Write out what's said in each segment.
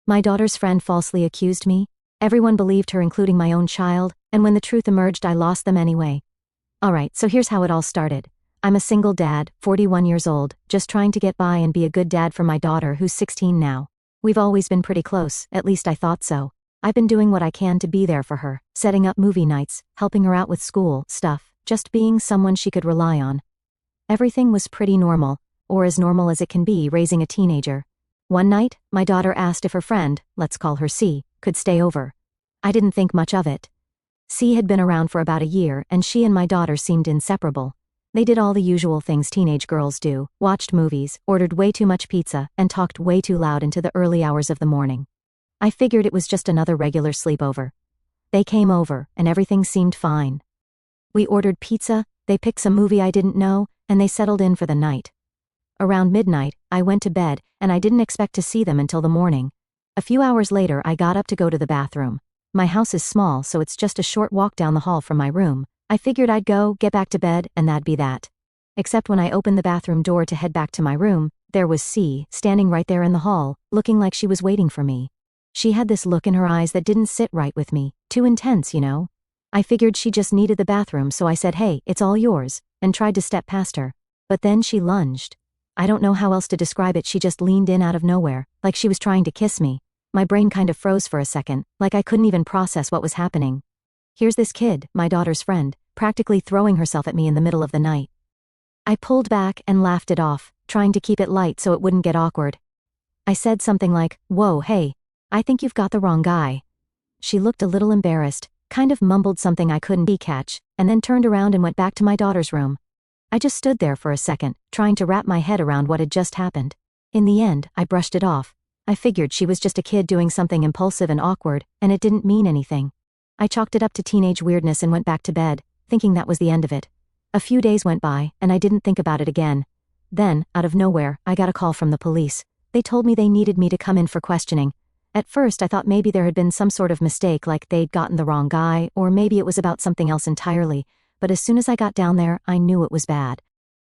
My daughter's friend falsely accused me. Everyone believed her, including my own child, and when the truth emerged, I lost them anyway. Alright, so here's how it all started. I'm a single dad, 41 years old, just trying to get by and be a good dad for my daughter who's 16 now. We've always been pretty close, at least I thought so. I've been doing what I can to be there for her, setting up movie nights, helping her out with school stuff, just being someone she could rely on. Everything was pretty normal, or as normal as it can be raising a teenager. One night, my daughter asked if her friend, let's call her C, could stay over. I didn't think much of it. C had been around for about a year and she and my daughter seemed inseparable. They did all the usual things teenage girls do, watched movies, ordered way too much pizza, and talked way too loud into the early hours of the morning. I figured it was just another regular sleepover. They came over, and everything seemed fine. We ordered pizza, they picked some movie I didn't know, and they settled in for the night. Around midnight, I went to bed, and I didn't expect to see them until the morning. A few hours later, I got up to go to the bathroom. My house is small, so it's just a short walk down the hall from my room. I figured I'd go, get back to bed, and that'd be that. Except when I opened the bathroom door to head back to my room, there was C, standing right there in the hall, looking like she was waiting for me. She had this look in her eyes that didn't sit right with me, too intense, you know? I figured she just needed the bathroom, so I said, "Hey, it's all yours," and tried to step past her. But then she lunged. I don't know how else to describe it, she just leaned in out of nowhere, like she was trying to kiss me. My brain kind of froze for a second, like I couldn't even process what was happening. Here's this kid, my daughter's friend, practically throwing herself at me in the middle of the night. I pulled back and laughed it off, trying to keep it light so it wouldn't get awkward. I said something like, "Whoa, hey, I think you've got the wrong guy." She looked a little embarrassed, kind of mumbled something I couldn't catch, and then turned around and went back to my daughter's room. I just stood there for a second, trying to wrap my head around what had just happened. In the end, I brushed it off. I figured she was just a kid doing something impulsive and awkward, and it didn't mean anything. I chalked it up to teenage weirdness and went back to bed, thinking that was the end of it. A few days went by, and I didn't think about it again. Then, out of nowhere, I got a call from the police. They told me they needed me to come in for questioning. At first, I thought maybe there had been some sort of mistake, like they'd gotten the wrong guy, or maybe it was about something else entirely, but as soon as I got down there, I knew it was bad.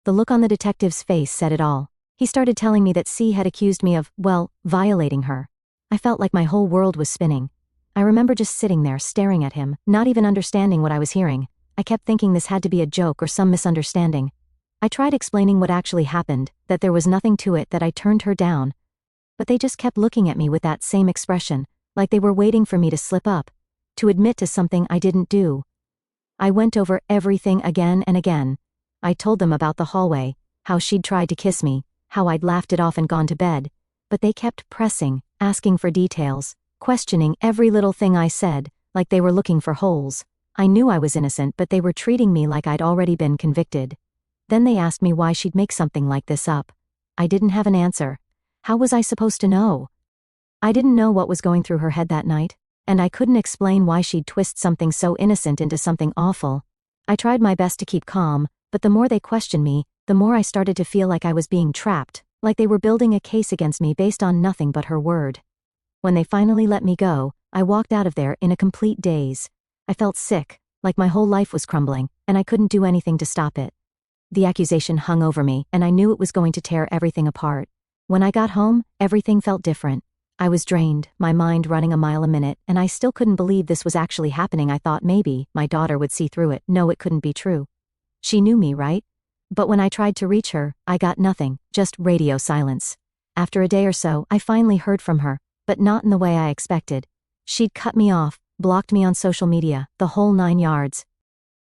The look on the detective's face said it all. He started telling me that C had accused me of, well, violating her. I felt like my whole world was spinning. I remember just sitting there, staring at him, not even understanding what I was hearing. I kept thinking this had to be a joke or some misunderstanding. I tried explaining what actually happened, that there was nothing to it, that I turned her down. But they just kept looking at me with that same expression, like they were waiting for me to slip up, to admit to something I didn't do. I went over everything again and again. I told them about the hallway, how she'd tried to kiss me, how I'd laughed it off and gone to bed, but they kept pressing, asking for details, questioning every little thing I said, like they were looking for holes. I knew I was innocent, but they were treating me like I'd already been convicted. Then they asked me why she'd make something like this up. I didn't have an answer. How was I supposed to know? I didn't know what was going through her head that night, and I couldn't explain why she'd twist something so innocent into something awful. I tried my best to keep calm, but the more they questioned me, the more I started to feel like I was being trapped, like they were building a case against me based on nothing but her word. When they finally let me go, I walked out of there in a complete daze. I felt sick, like my whole life was crumbling, and I couldn't do anything to stop it. The accusation hung over me, and I knew it was going to tear everything apart. When I got home, everything felt different. I was drained, my mind running a mile a minute, and I still couldn't believe this was actually happening. I thought maybe my daughter would see through it. No, it couldn't be true. She knew me, right? But when I tried to reach her, I got nothing, just radio silence. After a day or so, I finally heard from her, but not in the way I expected. She'd cut me off, blocked me on social media, the whole 9 yards.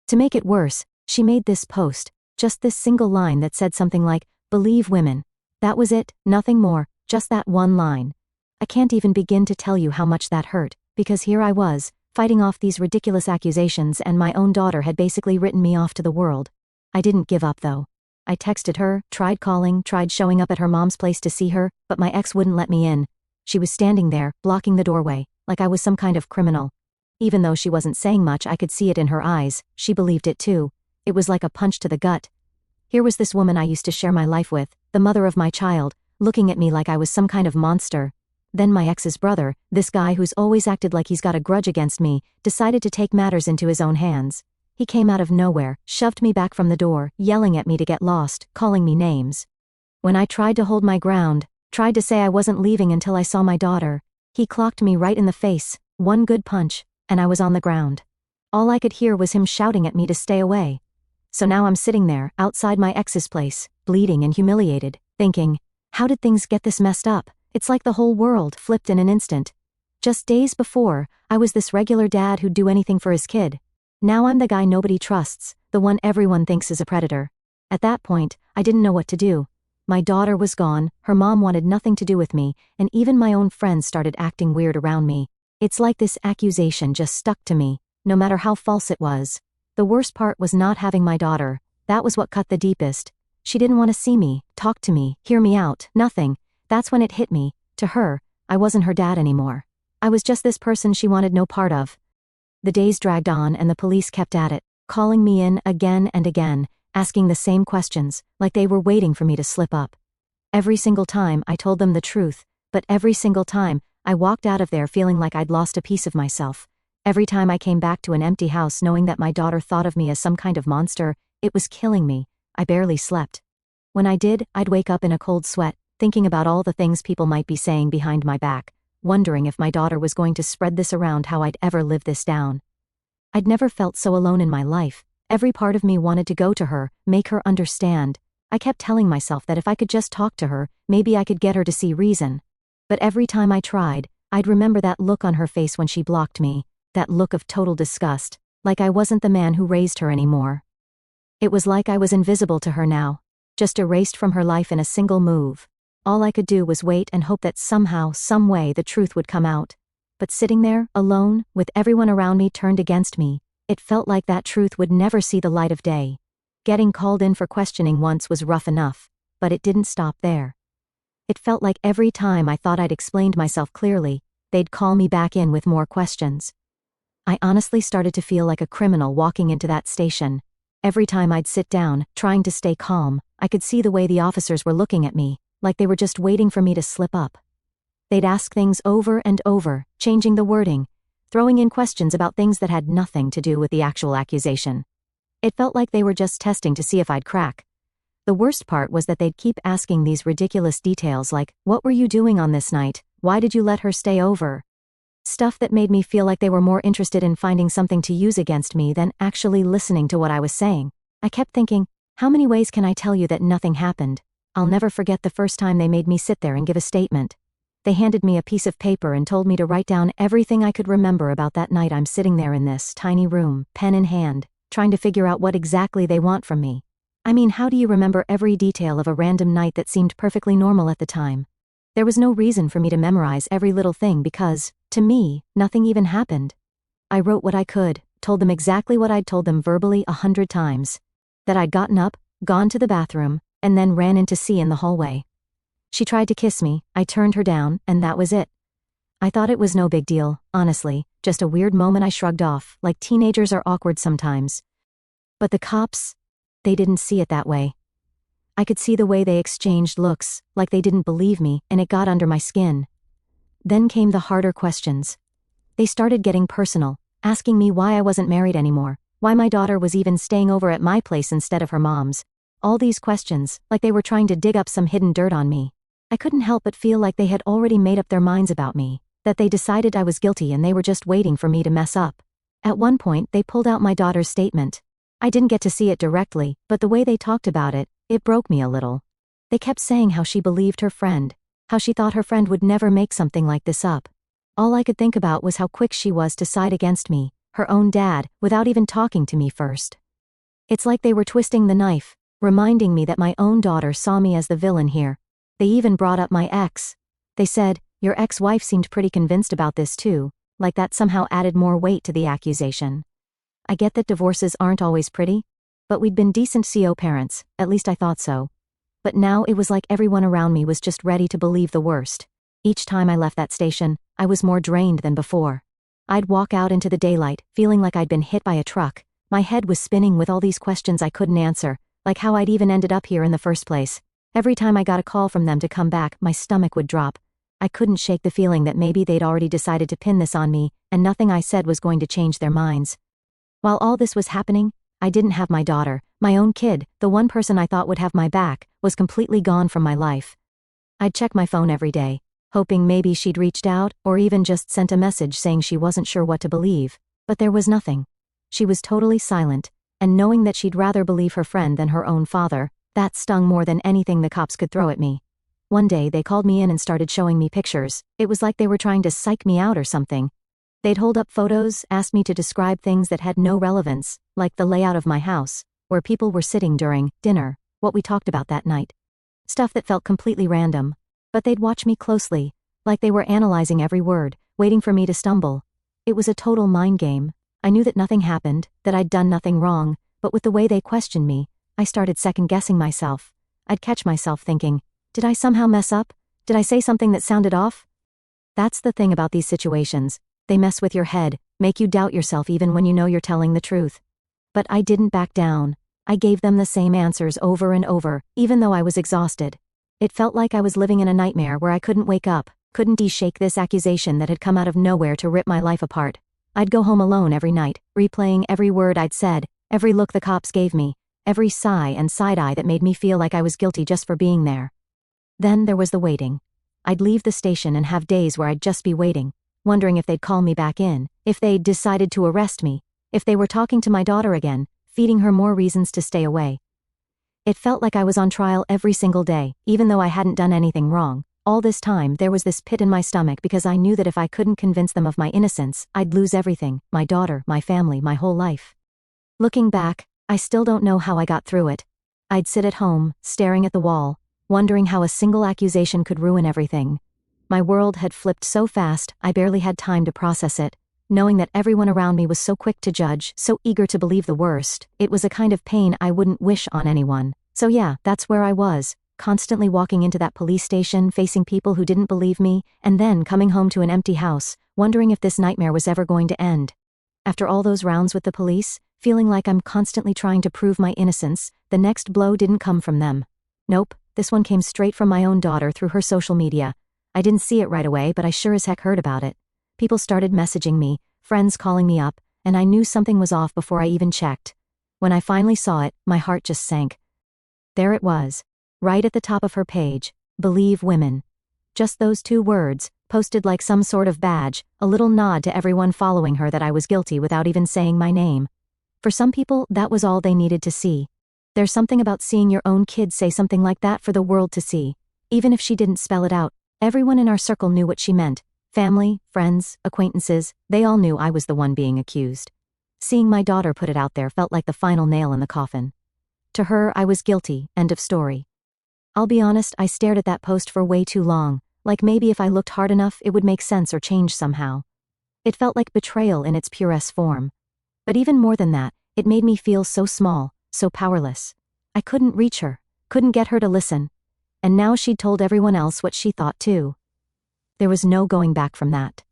To make it worse, she made this post, just this single line that said something like, "Believe women." That was it, nothing more, just that one line. I can't even begin to tell you how much that hurt, because here I was, fighting off these ridiculous accusations, and my own daughter had basically written me off to the world. I didn't give up though. I texted her, tried calling, tried showing up at her mom's place to see her, but my ex wouldn't let me in. She was standing there, blocking the doorway, like I was some kind of criminal. Even though she wasn't saying much, I could see it in her eyes. She believed it too. It was like a punch to the gut. Here was this woman I used to share my life with, the mother of my child, looking at me like I was some kind of monster. Then my ex's brother, this guy who's always acted like he's got a grudge against me, decided to take matters into his own hands. He came out of nowhere, shoved me back from the door, yelling at me to get lost, calling me names. When I tried to hold my ground, tried to say I wasn't leaving until I saw my daughter, He clocked me right in the face, one good punch, and I was on the ground. All I could hear was him shouting at me to stay away. So now I'm sitting there, outside my ex's place, bleeding and humiliated, thinking, how did things get this messed up? It's like the whole world flipped in an instant. Just days before, I was this regular dad who'd do anything for his kid. Now I'm the guy nobody trusts, the one everyone thinks is a predator. At that point, I didn't know what to do. My daughter was gone, her mom wanted nothing to do with me, and even my own friends started acting weird around me. It's like this accusation just stuck to me, no matter how false it was. The worst part was not having my daughter. That was what cut the deepest. She didn't want to see me, talk to me, hear me out, nothing. That's when it hit me. To her, I wasn't her dad anymore. I was just this person she wanted no part of. The days dragged on and the police kept at it, calling me in again and again, asking the same questions, like they were waiting for me to slip up. Every single time I told them the truth, but every single time, I walked out of there feeling like I'd lost a piece of myself. Every time I came back to an empty house knowing that my daughter thought of me as some kind of monster, it was killing me. I barely slept. When I did, I'd wake up in a cold sweat, thinking about all the things people might be saying behind my back, wondering if my daughter was going to spread this around, how I'd ever live this down. I'd never felt so alone in my life. Every part of me wanted to go to her, make her understand. I kept telling myself that if I could just talk to her, maybe I could get her to see reason. But every time I tried, I'd remember that look on her face when she blocked me, that look of total disgust, like I wasn't the man who raised her anymore. It was like I was invisible to her now, just erased from her life in a single move. All I could do was wait and hope that somehow, some way, the truth would come out. But sitting there, alone, with everyone around me turned against me, it felt like that truth would never see the light of day. Getting called in for questioning once was rough enough, but it didn't stop there. It felt like every time I thought I'd explained myself clearly, they'd call me back in with more questions. I honestly started to feel like a criminal walking into that station. Every time I'd sit down, trying to stay calm, I could see the way the officers were looking at me, like they were just waiting for me to slip up. They'd ask things over and over, changing the wording, throwing in questions about things that had nothing to do with the actual accusation. It felt like they were just testing to see if I'd crack. The worst part was that they'd keep asking these ridiculous details like, what were you doing on this night? Why did you let her stay over? Stuff that made me feel like they were more interested in finding something to use against me than actually listening to what I was saying. I kept thinking, how many ways can I tell you that nothing happened? I'll never forget the first time they made me sit there and give a statement. They handed me a piece of paper and told me to write down everything I could remember about that night. I'm sitting there in this tiny room, pen in hand, trying to figure out what exactly they want from me. I mean, how do you remember every detail of a random night that seemed perfectly normal at the time? There was no reason for me to memorize every little thing because, to me, nothing even happened. I wrote what I could, told them exactly what I'd told them verbally 100 times. That I'd gotten up, gone to the bathroom, and then ran into C in the hallway. She tried to kiss me, I turned her down, and that was it. I thought it was no big deal, honestly, just a weird moment I shrugged off, like teenagers are awkward sometimes. But the cops, they didn't see it that way. I could see the way they exchanged looks, like they didn't believe me, and it got under my skin. Then came the harder questions. They started getting personal, asking me why I wasn't married anymore, why my daughter was even staying over at my place instead of her mom's. All these questions, like they were trying to dig up some hidden dirt on me. I couldn't help but feel like they had already made up their minds about me, that they decided I was guilty and they were just waiting for me to mess up. At one point, they pulled out my daughter's statement. I didn't get to see it directly, but the way they talked about it, it broke me a little. They kept saying how she believed her friend, how she thought her friend would never make something like this up. All I could think about was how quick she was to side against me, her own dad, without even talking to me first. It's like they were twisting the knife, reminding me that my own daughter saw me as the villain here. They even brought up my ex. They said, your ex-wife seemed pretty convinced about this too, like that somehow added more weight to the accusation. I get that divorces aren't always pretty, but we'd been decent co-parents, at least I thought so. But now it was like everyone around me was just ready to believe the worst. Each time I left that station, I was more drained than before. I'd walk out into the daylight, feeling like I'd been hit by a truck. My head was spinning with all these questions I couldn't answer, like how I'd even ended up here in the first place. Every time I got a call from them to come back, my stomach would drop. I couldn't shake the feeling that maybe they'd already decided to pin this on me, and nothing I said was going to change their minds. While all this was happening, I didn't have my daughter, my own kid, the one person I thought would have my back, was completely gone from my life. I'd check my phone every day. hoping maybe she'd reached out or even just sent a message saying she wasn't sure what to believe. But there was nothing. She was totally silent, and knowing that she'd rather believe her friend than her own father, that stung more than anything the cops could throw at me. One day they called me in and started showing me pictures. It was like they were trying to psych me out or something. They'd hold up photos, ask me to describe things that had no relevance, like the layout of my house, where people were sitting during dinner, what we talked about that night. Stuff that felt completely random. But they'd watch me closely, like they were analyzing every word, waiting for me to stumble. It was a total mind game. I knew that nothing happened, that I'd done nothing wrong, but with the way they questioned me, I started second-guessing myself. I'd catch myself thinking, did I somehow mess up? Did I say something that sounded off? That's the thing about these situations. They mess with your head, make you doubt yourself even when you know you're telling the truth. But I didn't back down. I gave them the same answers over and over, even though I was exhausted. It felt like I was living in a nightmare where I couldn't wake up, couldn't shake this accusation that had come out of nowhere to rip my life apart. I'd go home alone every night, replaying every word I'd said, every look the cops gave me, every sigh and side-eye that made me feel like I was guilty just for being there. Then there was the waiting. I'd leave the station and have days where I'd just be waiting, wondering if they'd call me back in, if they'd decided to arrest me, if they were talking to my daughter again, feeding her more reasons to stay away. It felt like I was on trial every single day, even though I hadn't done anything wrong. All this time there was this pit in my stomach because I knew that if I couldn't convince them of my innocence, I'd lose everything, my daughter, my family, my whole life. Looking back, I still don't know how I got through it. I'd sit at home, staring at the wall, wondering how a single accusation could ruin everything. My world had flipped so fast, I barely had time to process it. Knowing that everyone around me was so quick to judge, so eager to believe the worst, it was a kind of pain I wouldn't wish on anyone. So yeah, that's where I was, constantly walking into that police station, facing people who didn't believe me, and then coming home to an empty house, wondering if this nightmare was ever going to end. After all those rounds with the police, feeling like I'm constantly trying to prove my innocence, the next blow didn't come from them. Nope, this one came straight from my own daughter through her social media. I didn't see it right away, but I sure as heck heard about it. People started messaging me, friends calling me up, and I knew something was off before I even checked. When I finally saw it, my heart just sank. There it was, right at the top of her page, "Believe women." Just those 2 words, posted like some sort of badge, a little nod to everyone following her that I was guilty without even saying my name. For some people, that was all they needed to see. There's something about seeing your own kid say something like that for the world to see. Even if she didn't spell it out, everyone in our circle knew what she meant. Family, friends, acquaintances, they all knew I was the one being accused. Seeing my daughter put it out there felt like the final nail in the coffin. To her, I was guilty, end of story. I'll be honest, I stared at that post for way too long, like maybe if I looked hard enough it would make sense or change somehow. It felt like betrayal in its purest form. But even more than that, it made me feel so small, so powerless. I couldn't reach her, couldn't get her to listen. And now she'd told everyone else what she thought too. There was no going back from that.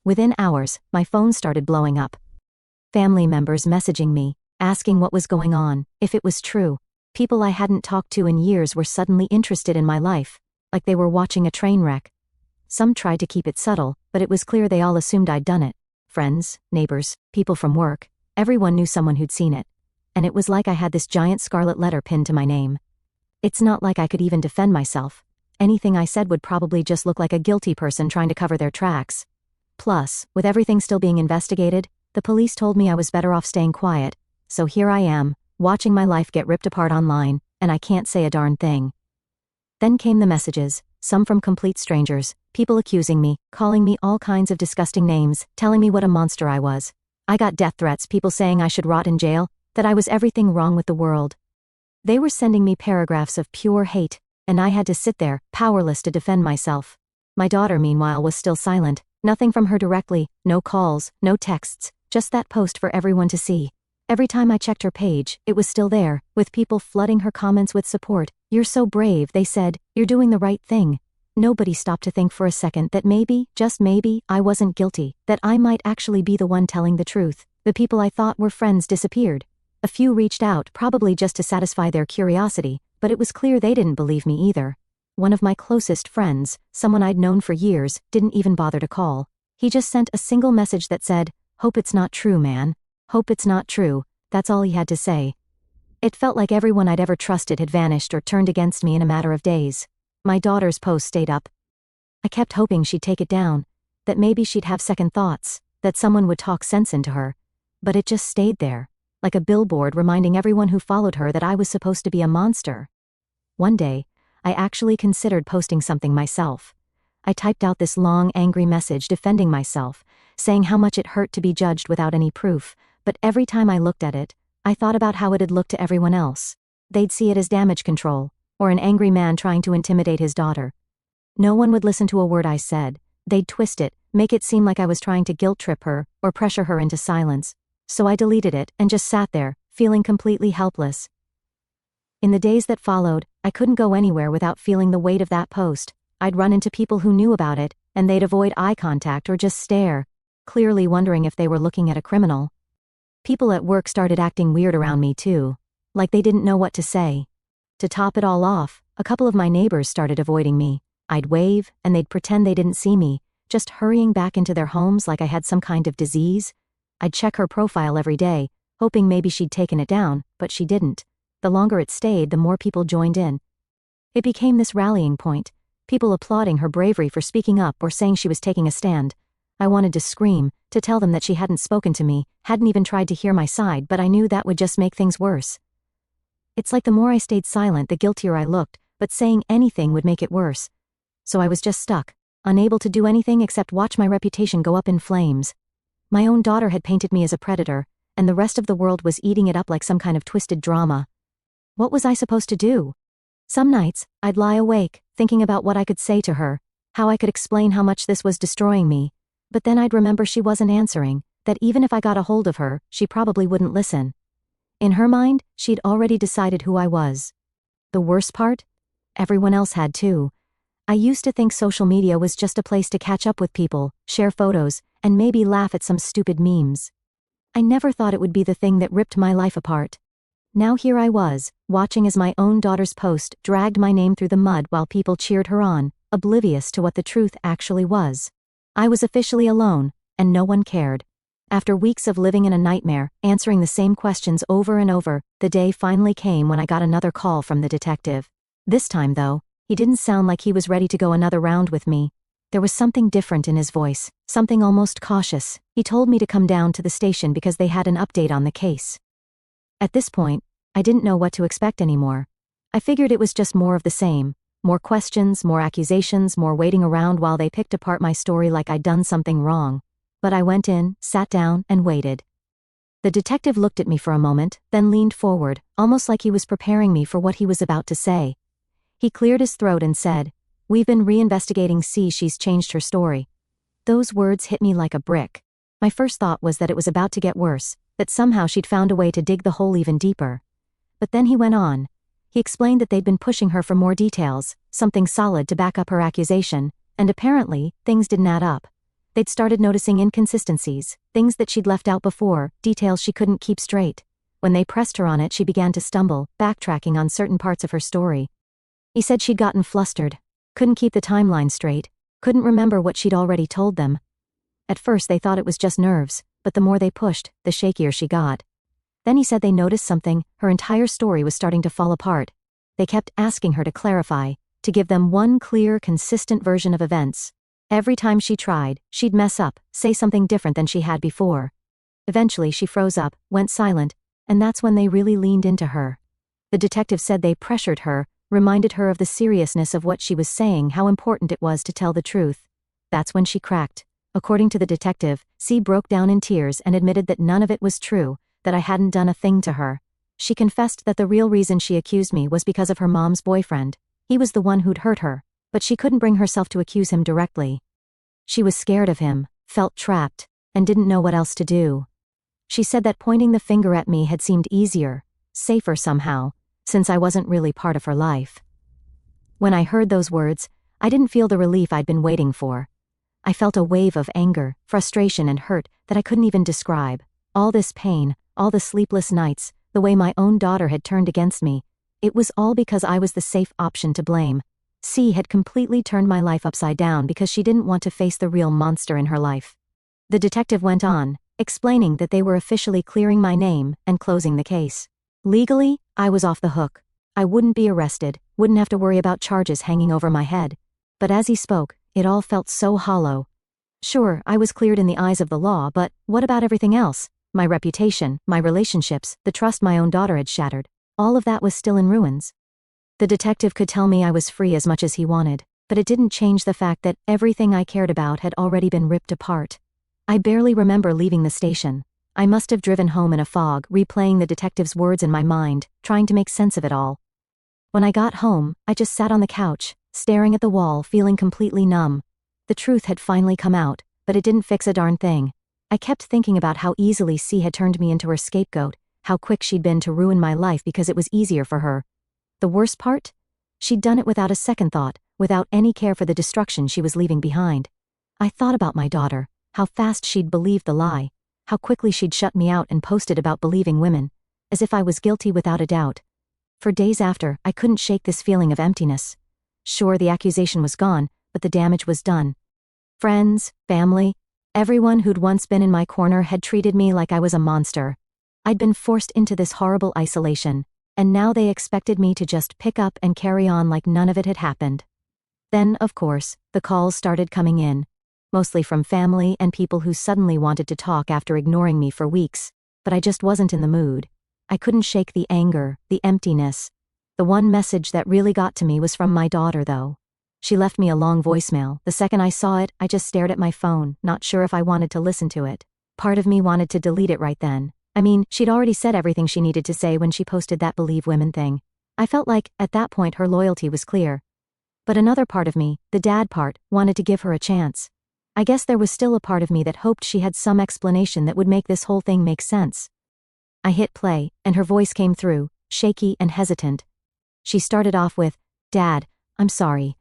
Within hours, my phone started blowing up. Family members messaging me, asking what was going on, if it was true. People I hadn't talked to in years were suddenly interested in my life, like they were watching a train wreck. Some tried to keep it subtle, but it was clear they all assumed I'd done it. Friends, neighbors, people from work, everyone knew someone who'd seen it. And it was like I had this giant scarlet letter pinned to my name. It's not like I could even defend myself. Anything I said would probably just look like a guilty person trying to cover their tracks. Plus, with everything still being investigated, the police told me I was better off staying quiet. So here I am, watching my life get ripped apart online, and I can't say a darn thing. Then came the messages, some from complete strangers, people accusing me, calling me all kinds of disgusting names, telling me what a monster I was. I got death threats, people saying I should rot in jail, that I was everything wrong with the world. They were sending me paragraphs of pure hate, and I had to sit there, powerless to defend myself. My daughter, meanwhile, was still silent, nothing from her directly, no calls, no texts, just that post for everyone to see. Every time I checked her page, it was still there, with people flooding her comments with support. "You're so brave," they said, "you're doing the right thing." Nobody stopped to think for a second that maybe, just maybe, I wasn't guilty, that I might actually be the one telling the truth. The people I thought were friends disappeared. A few reached out, probably just to satisfy their curiosity, but it was clear they didn't believe me either. One of my closest friends, someone I'd known for years, didn't even bother to call. He just sent a single message that said, "Hope it's not true, man. Hope it's not true." That's all he had to say. It felt like everyone I'd ever trusted had vanished or turned against me in a matter of days. My daughter's post stayed up. I kept hoping she'd take it down, that maybe she'd have second thoughts, that someone would talk sense into her. But it just stayed there, like a billboard reminding everyone who followed her that I was supposed to be a monster. One day, I actually considered posting something myself. I typed out this long, angry message defending myself, saying how much it hurt to be judged without any proof, but every time I looked at it, I thought about how it'd look to everyone else. They'd see it as damage control, or an angry man trying to intimidate his daughter. No one would listen to a word I said. They'd twist it, make it seem like I was trying to guilt trip her, or pressure her into silence. So I deleted it and just sat there, feeling completely helpless. In the days that followed, I couldn't go anywhere without feeling the weight of that post. I'd run into people who knew about it, and they'd avoid eye contact or just stare, clearly wondering if they were looking at a criminal. People at work started acting weird around me too, like they didn't know what to say. To top it all off, a couple of my neighbors started avoiding me. I'd wave, and they'd pretend they didn't see me, just hurrying back into their homes like I had some kind of disease. I'd check her profile every day, hoping maybe she'd taken it down, but she didn't. The longer it stayed, the more people joined in. It became this rallying point, people applauding her bravery for speaking up or saying she was taking a stand. I wanted to scream, to tell them that she hadn't spoken to me, hadn't even tried to hear my side, but I knew that would just make things worse. It's like the more I stayed silent, the guiltier I looked, but saying anything would make it worse. So I was just stuck, unable to do anything except watch my reputation go up in flames. My own daughter had painted me as a predator, and the rest of the world was eating it up like some kind of twisted drama. What was I supposed to do? Some nights, I'd lie awake, thinking about what I could say to her, how I could explain how much this was destroying me. But then I'd remember she wasn't answering, that even if I got a hold of her, she probably wouldn't listen. In her mind, she'd already decided who I was. The worst part? Everyone else had too. I used to think social media was just a place to catch up with people, share photos, and maybe laugh at some stupid memes. I never thought it would be the thing that ripped my life apart. Now here I was, watching as my own daughter's post dragged my name through the mud while people cheered her on, oblivious to what the truth actually was. I was officially alone, and no one cared. After weeks of living in a nightmare, answering the same questions over and over, the day finally came when I got another call from the detective. This time, though, he didn't sound like he was ready to go another round with me. There was something different in his voice, something almost cautious. He told me to come down to the station because they had an update on the case. At this point, I didn't know what to expect anymore. I figured it was just more of the same. More questions, more accusations, more waiting around while they picked apart my story like I'd done something wrong. But I went in, sat down, and waited. The detective looked at me for a moment, then leaned forward, almost like he was preparing me for what he was about to say. He cleared his throat and said, "We've been reinvestigating. She's changed her story." Those words hit me like a brick. My first thought was that it was about to get worse, that somehow she'd found a way to dig the hole even deeper. But then he went on. He explained that they'd been pushing her for more details, something solid to back up her accusation, and apparently, things didn't add up. They'd started noticing inconsistencies, things that she'd left out before, details she couldn't keep straight. When they pressed her on it, she began to stumble, backtracking on certain parts of her story. He said she'd gotten flustered, couldn't keep the timeline straight, couldn't remember what she'd already told them. At first they thought it was just nerves, but the more they pushed, the shakier she got. Then he said they noticed something, her entire story was starting to fall apart. They kept asking her to clarify, to give them one clear, consistent version of events. Every time she tried, she'd mess up, say something different than she had before. Eventually she froze up, went silent, and that's when they really leaned into her. The detective said they pressured her, reminded her of the seriousness of what she was saying, how important it was to tell the truth. That's when she cracked. According to the detective, C broke down in tears and admitted that none of it was true, that I hadn't done a thing to her. She confessed that the real reason she accused me was because of her mom's boyfriend. He was the one who'd hurt her, but she couldn't bring herself to accuse him directly. She was scared of him, felt trapped, and didn't know what else to do. She said that pointing the finger at me had seemed easier, safer somehow, since I wasn't really part of her life. When I heard those words, I didn't feel the relief I'd been waiting for. I felt a wave of anger, frustration, and hurt that I couldn't even describe. All this pain, all the sleepless nights, the way my own daughter had turned against me, it was all because I was the safe option to blame. C had completely turned my life upside down because she didn't want to face the real monster in her life. The detective went on, explaining that they were officially clearing my name and closing the case. Legally, I was off the hook. I wouldn't be arrested, wouldn't have to worry about charges hanging over my head. But as he spoke, It all felt so hollow. Sure, I was cleared in the eyes of the law, but what about everything else? My reputation, my relationships, the trust my own daughter had shattered. All of that was still in ruins. The detective could tell me I was free as much as he wanted, but it didn't change the fact that everything I cared about had already been ripped apart. I barely remember leaving the station. I must have driven home in a fog, replaying the detective's words in my mind, trying to make sense of it all. When I got home, I just sat on the couch, staring at the wall, feeling completely numb. The truth had finally come out, but it didn't fix a darn thing. I kept thinking about how easily C had turned me into her scapegoat, how quick she'd been to ruin my life because it was easier for her. The worst part? She'd done it without a second thought, without any care for the destruction she was leaving behind. I thought about my daughter, how fast she'd believed the lie, how quickly she'd shut me out and posted about believing women, as if I was guilty without a doubt. For days after, I couldn't shake this feeling of emptiness. Sure, the accusation was gone, but the damage was done. Friends, family, everyone who'd once been in my corner had treated me like I was a monster. I'd been forced into this horrible isolation, and now they expected me to just pick up and carry on like none of it had happened. Then, of course, the calls started coming in, mostly from family and people who suddenly wanted to talk after ignoring me for weeks, but I just wasn't in the mood. I couldn't shake the anger, the emptiness. The one message that really got to me was from my daughter, though. She left me a long voicemail. The second I saw it, I just stared at my phone, not sure if I wanted to listen to it. Part of me wanted to delete it right then. I mean, she'd already said everything she needed to say when she posted that believe women thing. I felt like, at that point, her loyalty was clear. But another part of me, the dad part, wanted to give her a chance. I guess there was still a part of me that hoped she had some explanation that would make this whole thing make sense. I hit play, and her voice came through, shaky and hesitant. She started off with, "Dad, I'm sorry."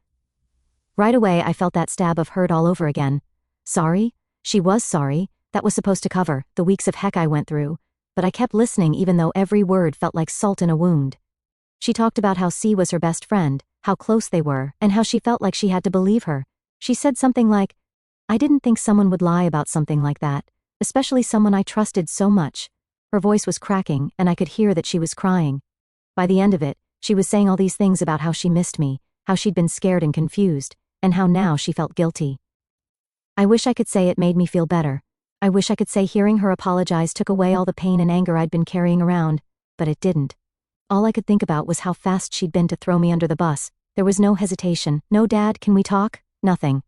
Right away I felt that stab of hurt all over again. Sorry? She was sorry. That was supposed to cover the weeks of heck I went through, but I kept listening even though every word felt like salt in a wound. She talked about how C was her best friend, how close they were, and how she felt like she had to believe her. She said something like, "I didn't think someone would lie about something like that, especially someone I trusted so much." Her voice was cracking, and I could hear that she was crying. By the end of it, she was saying all these things about how she missed me, how she'd been scared and confused, and how now she felt guilty. I wish I could say it made me feel better. I wish I could say hearing her apologize took away all the pain and anger I'd been carrying around, but it didn't. All I could think about was how fast she'd been to throw me under the bus. There was no hesitation, no "Dad, can we talk?" Nothing.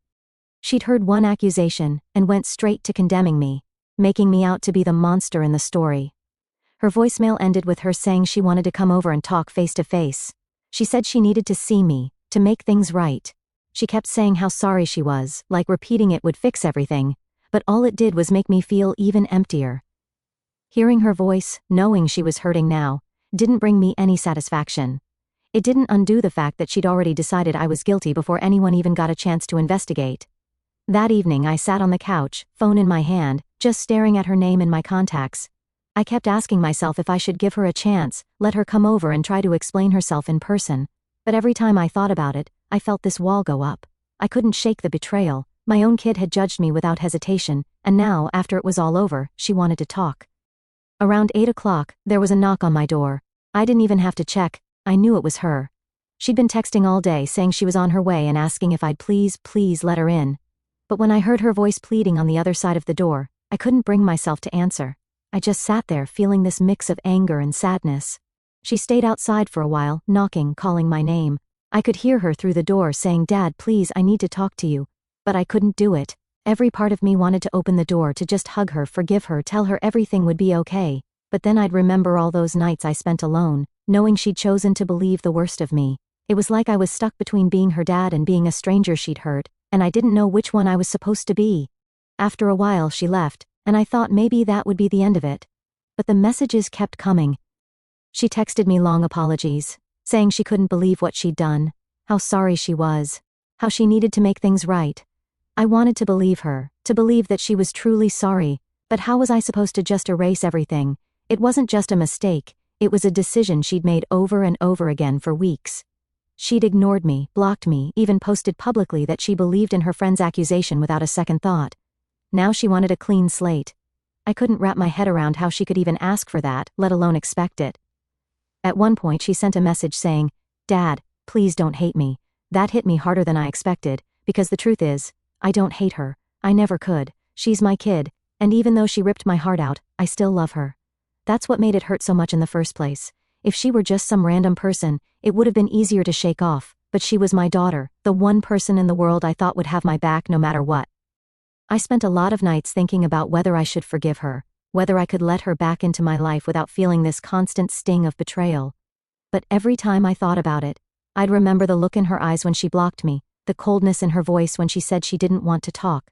She'd heard one accusation and went straight to condemning me, making me out to be the monster in the story. Her voicemail ended with her saying she wanted to come over and talk face to face. She said she needed to see me, to make things right. She kept saying how sorry she was, like repeating it would fix everything, but all it did was make me feel even emptier. Hearing her voice, knowing she was hurting now, didn't bring me any satisfaction. It didn't undo the fact that she'd already decided I was guilty before anyone even got a chance to investigate. That evening I sat on the couch, phone in my hand, just staring at her name in my contacts. I kept asking myself if I should give her a chance, let her come over and try to explain herself in person. But every time I thought about it, I felt this wall go up. I couldn't shake the betrayal. My own kid had judged me without hesitation, and now, after it was all over, she wanted to talk. Around 8 o'clock, there was a knock on my door. I didn't even have to check. I knew it was her. She'd been texting all day saying she was on her way and asking if I'd please let her in. But when I heard her voice pleading on the other side of the door, I couldn't bring myself to answer. I just sat there feeling this mix of anger and sadness. She stayed outside for a while, knocking, calling my name. I could hear her through the door saying, "Dad, please, I need to talk to you." But I couldn't do it. Every part of me wanted to open the door to just hug her, forgive her, tell her everything would be okay. But then I'd remember all those nights I spent alone, knowing she'd chosen to believe the worst of me. It was like I was stuck between being her dad and being a stranger she'd hurt, and I didn't know which one I was supposed to be. After a while she left, and I thought maybe that would be the end of it. But the messages kept coming. She texted me long apologies, saying she couldn't believe what she'd done, how sorry she was, how she needed to make things right. I wanted to believe her, to believe that she was truly sorry, but how was I supposed to just erase everything? It wasn't just a mistake, it was a decision she'd made over and over again for weeks. She'd ignored me, blocked me, even posted publicly that she believed in her friend's accusation without a second thought. Now she wanted a clean slate. I couldn't wrap my head around how she could even ask for that, let alone expect it. At one point she sent a message saying, "Dad, please don't hate me." That hit me harder than I expected, Because the truth is, I don't hate her. I never could. She's my kid, and even though she ripped my heart out, I still love her. That's what made it hurt so much in the first place. If she were just some random person, it would have been easier to shake off, but she was my daughter, the one person in the world I thought would have my back no matter what. I spent a lot of nights thinking about whether I should forgive her, whether I could let her back into my life without feeling this constant sting of betrayal. But every time I thought about it, I'd remember the look in her eyes when she blocked me, the coldness in her voice when she said she didn't want to talk.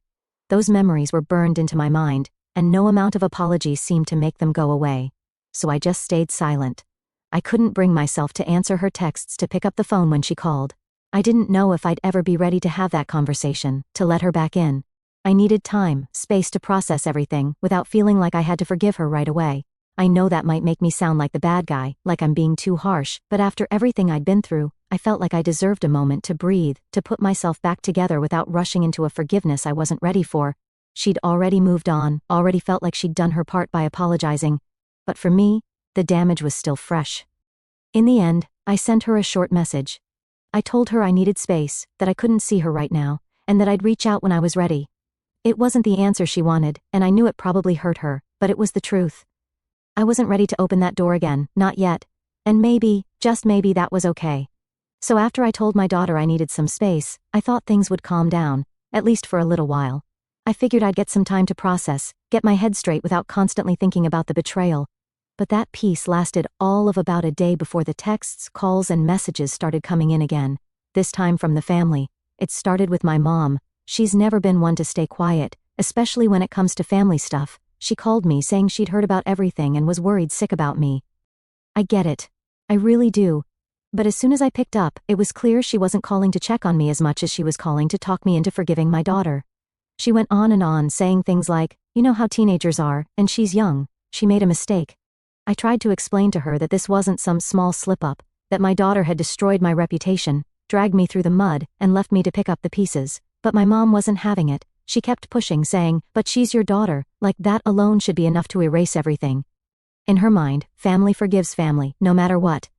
Those memories were burned into my mind, and no amount of apology seemed to make them go away. So I just stayed silent. I couldn't bring myself to answer her texts, to pick up the phone when she called. I didn't know if I'd ever be ready to have that conversation, to let her back in. I needed time, space to process everything, without feeling like I had to forgive her right away. I know that might make me sound like the bad guy, like I'm being too harsh, but after everything I'd been through, I felt like I deserved a moment to breathe, to put myself back together without rushing into a forgiveness I wasn't ready for. She'd already moved on, already felt like she'd done her part by apologizing. But for me, the damage was still fresh. In the end, I sent her a short message. I told her I needed space, that I couldn't see her right now, and that I'd reach out when I was ready. It wasn't the answer she wanted, and I knew it probably hurt her, but it was the truth. I wasn't ready to open that door again, not yet. And maybe, just maybe, that was okay. So after I told my daughter I needed some space, I thought things would calm down, at least for a little while. I figured I'd get some time to process, get my head straight without constantly thinking about the betrayal. But that peace lasted all of about a day before the texts, calls, and messages started coming in again. This time from the family. It started with my mom. She's never been one to stay quiet, especially when it comes to family stuff. She called me saying she'd heard about everything and was worried sick about me. I get it. I really do. But as soon as I picked up, it was clear she wasn't calling to check on me as much as she was calling to talk me into forgiving my daughter. She went on and on, saying things like, "You know how teenagers are, and she's young. She made a mistake." I tried to explain to her that this wasn't some small slip-up, that my daughter had destroyed my reputation, dragged me through the mud, and left me to pick up the pieces. But my mom wasn't having it. She kept pushing, saying, "But she's your daughter, like that alone should be enough to erase everything." In her mind, family forgives family, no matter what.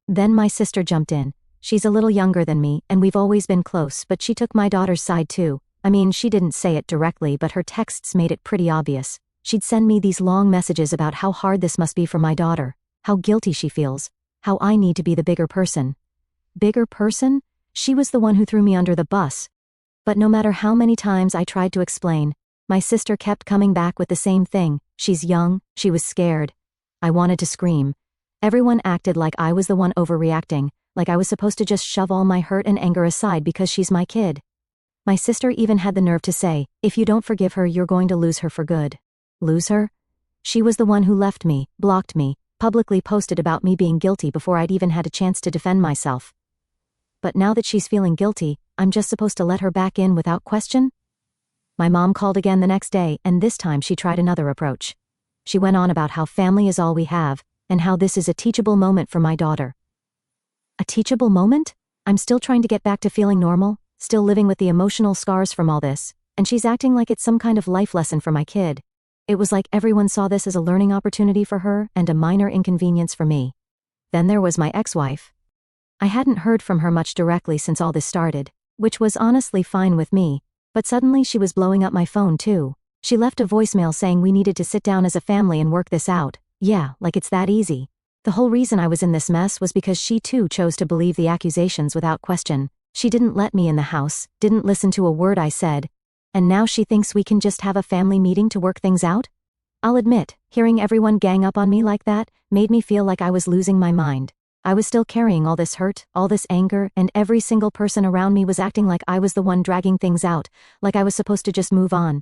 Then my sister jumped in. She's a little younger than me, and we've always been close, but she took my daughter's side too. I mean, she didn't say it directly, but her texts made it pretty obvious. She'd send me these long messages about how hard this must be for my daughter, how guilty she feels, how I need to be the bigger person. Bigger person? She was the one who threw me under the bus. But no matter how many times I tried to explain, my sister kept coming back with the same thing. She's young, she was scared. I wanted to scream. Everyone acted like I was the one overreacting, like I was supposed to just shove all my hurt and anger aside because she's my kid. My sister even had the nerve to say, "If you don't forgive her, you're going to lose her for good." Lose her? She was the one who left me, blocked me, publicly posted about me being guilty before I'd even had a chance to defend myself. But now that she's feeling guilty, I'm just supposed to let her back in without question? My mom called again the next day, and this time she tried another approach. She went on about how family is all we have, and how this is a teachable moment for my daughter. A teachable moment? I'm still trying to get back to feeling normal, still living with the emotional scars from all this, and she's acting like it's some kind of life lesson for my kid. It was like everyone saw this as a learning opportunity for her and a minor inconvenience for me. Then there was my ex-wife. I hadn't heard from her much directly since all this started, which was honestly fine with me, but suddenly she was blowing up my phone too. She left a voicemail saying we needed to sit down as a family and work this out. Yeah, like it's that easy. The whole reason I was in this mess was because she too chose to believe the accusations without question. She didn't let me in the house, didn't listen to a word I said, and now she thinks we can just have a family meeting to work things out? I'll admit, hearing everyone gang up on me like that made me feel like I was losing my mind. I was still carrying all this hurt, all this anger, and every single person around me was acting like I was the one dragging things out, like I was supposed to just move on.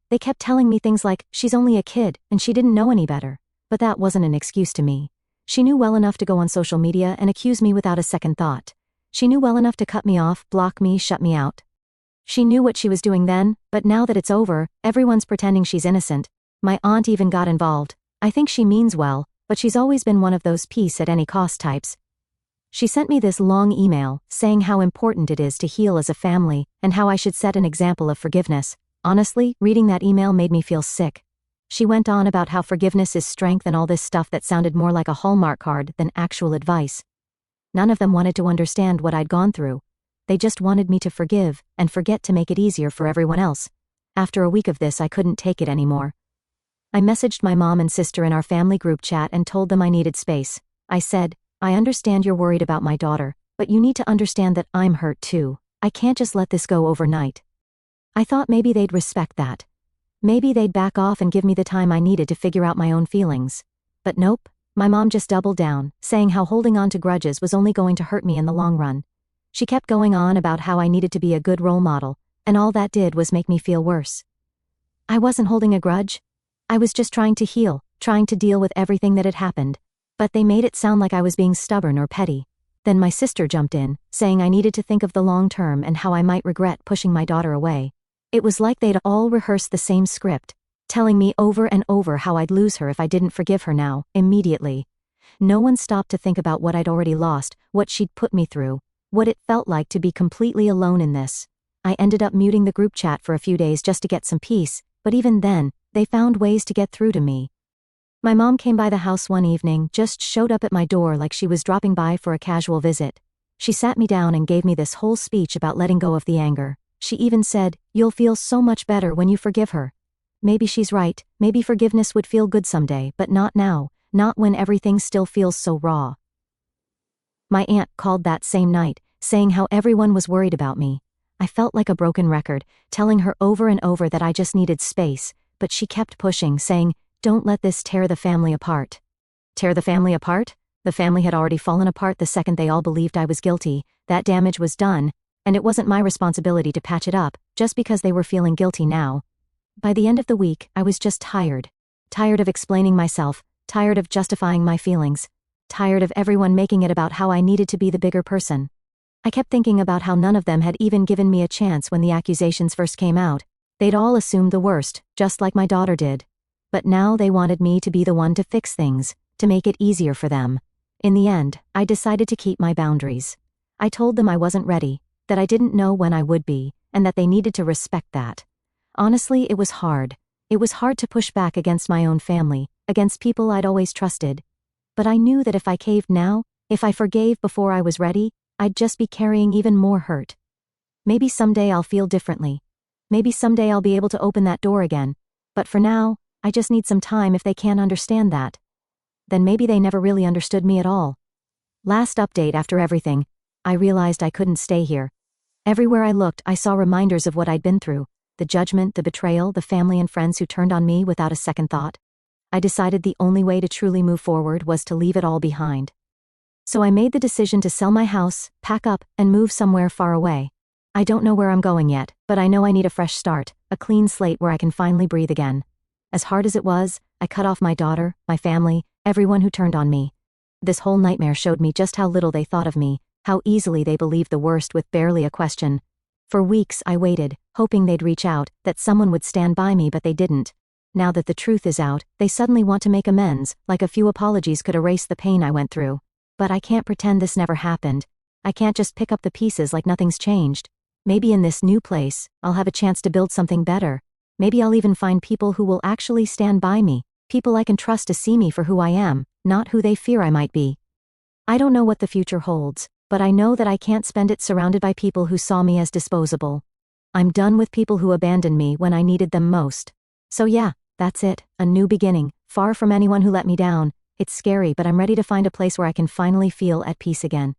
They kept telling me things like, she's only a kid, and she didn't know any better. But that wasn't an excuse to me. She knew well enough to go on social media and accuse me without a second thought. She knew well enough to cut me off, block me, shut me out. She knew what she was doing then, but now that it's over, everyone's pretending she's innocent. My aunt even got involved. I think she means well, but she's always been one of those peace at any cost types. She sent me this long email, saying how important it is to heal as a family, and how I should set an example of forgiveness. Honestly, reading that email made me feel sick. She went on about how forgiveness is strength and all this stuff that sounded more like a Hallmark card than actual advice. None of them wanted to understand what I'd gone through. They just wanted me to forgive and forget to make it easier for everyone else. After a week of this, I couldn't take it anymore. I messaged my mom and sister in our family group chat and told them I needed space. I said, I understand you're worried about my daughter, but you need to understand that I'm hurt too. I can't just let this go overnight. I thought maybe they'd respect that. Maybe they'd back off and give me the time I needed to figure out my own feelings. But nope, my mom just doubled down, saying how holding on to grudges was only going to hurt me in the long run. She kept going on about how I needed to be a good role model, and all that did was make me feel worse. I wasn't holding a grudge. I was just trying to heal, trying to deal with everything that had happened. But they made it sound like I was being stubborn or petty. Then my sister jumped in, saying I needed to think of the long term and how I might regret pushing my daughter away. It was like they'd all rehearsed the same script, telling me over and over how I'd lose her if I didn't forgive her now, immediately. No one stopped to think about what I'd already lost, what she'd put me through, what it felt like to be completely alone in this. I ended up muting the group chat for a few days just to get some peace, but even then, they found ways to get through to me. My mom came by the house one evening, just showed up at my door like she was dropping by for a casual visit. She sat me down and gave me this whole speech about letting go of the anger. She even said, "You'll feel so much better when you forgive her." Maybe she's right, maybe forgiveness would feel good someday, but not now, not when everything still feels so raw. My aunt called that same night, saying how everyone was worried about me. I felt like a broken record, telling her over and over that I just needed space, but she kept pushing, saying, "Don't let this tear the family apart." Tear the family apart? The family had already fallen apart the second they all believed I was guilty. That damage was done, and it wasn't my responsibility to patch it up, just because they were feeling guilty now. By the end of the week, I was just tired. Tired of explaining myself, tired of justifying my feelings, tired of everyone making it about how I needed to be the bigger person. I kept thinking about how none of them had even given me a chance when the accusations first came out. They'd all assumed the worst, just like my daughter did. But now they wanted me to be the one to fix things, to make it easier for them. In the end, I decided to keep my boundaries. I told them I wasn't ready, that I didn't know when I would be, and that they needed to respect that. Honestly, it was hard. It was hard to push back against my own family, against people I'd always trusted. But I knew that if I caved now, if I forgave before I was ready, I'd just be carrying even more hurt. Maybe someday I'll feel differently. Maybe someday I'll be able to open that door again. But for now, I just need some time. If they can't understand that, then maybe they never really understood me at all. Last update: after everything, I realized I couldn't stay here. Everywhere I looked, I saw reminders of what I'd been through. The judgment, the betrayal, the family and friends who turned on me without a second thought. I decided the only way to truly move forward was to leave it all behind. So I made the decision to sell my house, pack up, and move somewhere far away. I don't know where I'm going yet, but I know I need a fresh start, a clean slate where I can finally breathe again. As hard as it was, I cut off my daughter, my family, everyone who turned on me. This whole nightmare showed me just how little they thought of me, how easily they believed the worst with barely a question. For weeks I waited, hoping they'd reach out, that someone would stand by me, but they didn't. Now that the truth is out, they suddenly want to make amends, like a few apologies could erase the pain I went through. But I can't pretend this never happened. I can't just pick up the pieces like nothing's changed. Maybe in this new place, I'll have a chance to build something better. Maybe I'll even find people who will actually stand by me, people I can trust to see me for who I am, not who they fear I might be. I don't know what the future holds, but I know that I can't spend it surrounded by people who saw me as disposable. I'm done with people who abandoned me when I needed them most. So yeah, that's it, a new beginning, far from anyone who let me down. It's scary, but I'm ready to find a place where I can finally feel at peace again.